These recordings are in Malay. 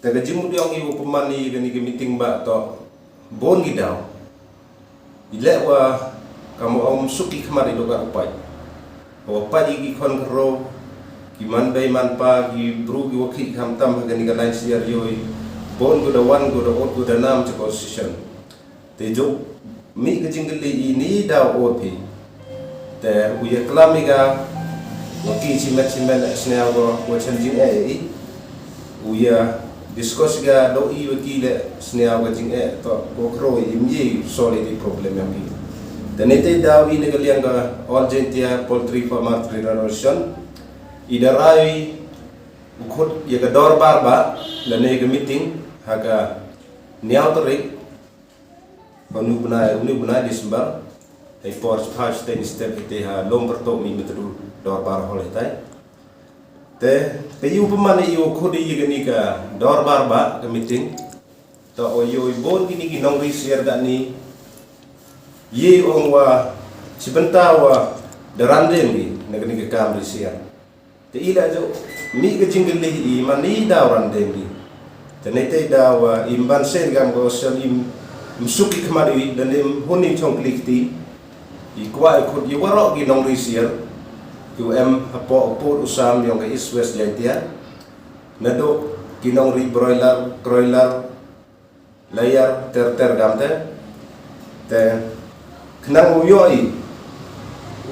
Taga jimut yang ibu pemani gani ke meeting ba to bon gidaw. Ile wa kamu om suki kemari doga upai. Wa pai gi kon kro ki man bay man pa gi bru gi wakhi kam tam gani ga lain siar yoi. Bon goda wan goda ot goda nam to constitution. Te jo mi ga jingli ini daw opi. Te uya klamiga wakhi chimet snel go wa chanjing uya discuss ga do I wakile snea wajing to kokro imye solve the problem yang ini. Dan itu daw ini negalian ga all gentia poultry farmer federation idarai ukut ya ga dor barba lane ga meeting haga niautrik unu buna Desember ai force first ten step ite ha lomber to mi metru dor bar holiday te kayu pemane yu khodi yigani ka dor barba ke meeting to oyo bon kini ginong risier dani ye ongwa sibenta wa daranden ni nagani ka kam risier te ila jo mi ke jingli I mani dawran dendi te nete dawa imban sen gam go salim msuki kemari danim honi chongklikti I kwa khod yu waro ginong risier UM hapo usam yang ke East West Jantia nado kinong ri broiler layar ter gamte te knang uyoi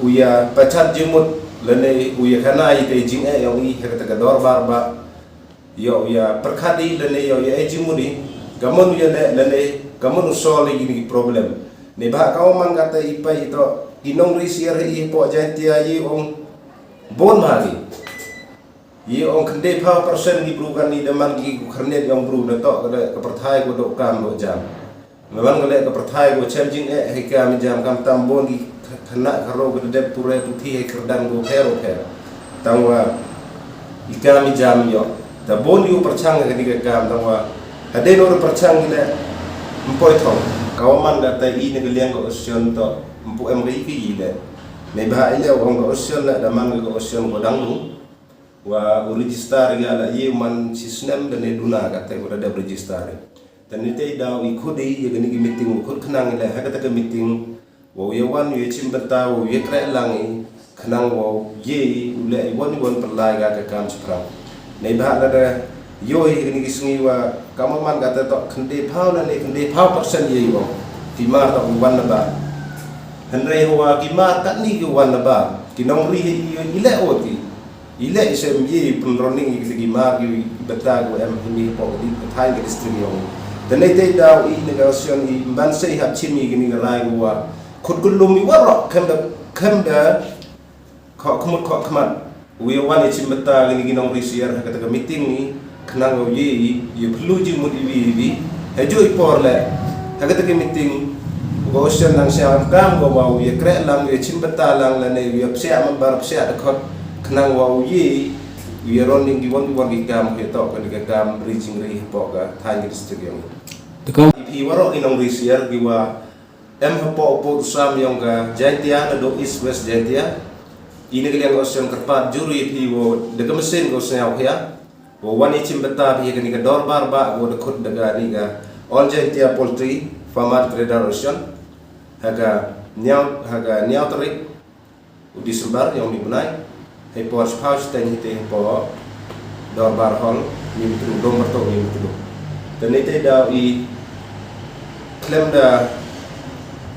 uya pacat jimut lene uya kana ite jing yang I kata dor barba yo ya perkhadi lene yo ya jimudi gamon uya lene gamon usol ini problem ne ba kau man kata ipai itu kinong ri siar I po Jantia yi ong bon mari ye ong kende pa persen gi brukan ni deman gi kharnet yang bru na to ke perthai ko do kam do jam memang gale ke perthai ko changing he kam jam kam tam bon gi khana kharo ko de pure puthi he kherdan go khero tangwa ikam jam yo ta bon yu perchang ke ni kam tangwa ade no perchang le mpoi thong kawaman data I ne galiang ko osyon to mpu em ri ki ile ne ba ile ong ko osyon la daman ko osyon ko danglu wa register ga la ye man sisnem dan duna ka te ora da register dan ite daw ikudi ye gani meeting ko khnang ile ha ka ta meeting wo ye wan ye chimbata wo ye kra lang khnang wo ye ule won perlai ga ka kam sprang ne ba la da yo ye gani sngi wa kamaman ka ta to khande phau na ne khande phau persen ye wo ti mar ta wan na ba Henry wa kimar kat ni ke wan ba kinong ri ile oti ile SMJ penroning ki kimar ki beta ko em ni po di thai ke district yo dan ite daw I negosyon I ban sei hap chimi ki ni rai wa khut kulum I wa kam da kho khmut kho khmat we wan chim beta ki ni kinong ri siar ka ta meeting ni khnang ye phlu ji mut I hejo I por le ha ka ta meeting Gosyon lang siya kam go wow ye kre lang ye chimbata lang la ne ye psia mambar psia khot khnang wow ye running gi won gi kam ke to ka ni kam reaching ri po ka thai district yang pi waro inong risier gi wa em po sam yang ka Jantia na do East West Jantia ini ke yang gosyon kerpat juri pi wo de mesin go snau ya wo wani chimbata pi ke ni ka dor barba wo de khut daga ni ga all Jantia poultry farmer federation haga niau terik Desember yang dibunai he pos house ten hite po dor bar hall ni betul nomor to ni betul dan itu da I klaim da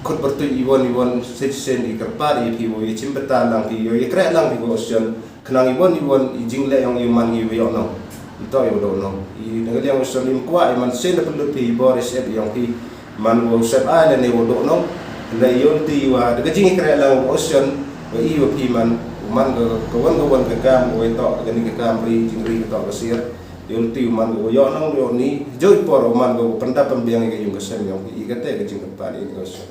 kut bertu iwon citizen I kerpar I piwo I cimbeta lang pi yo I kre lang pi gosyon kenang iwon jingle yang iman I yo no ito yo do no I nagal yang solim kwa iman sen da perlu pi Boris yang pi man wo sep island ne wo do no na yon ti wa daga jingi kre lang ocean wa I wa pi man kawan ka kam wo to gani ka kam ri jingri to ka sir yon ti man wo yo nang yo ni joy por man go panda pambiang ka yung kasem yung I ka te ka jing ka pa ni ocean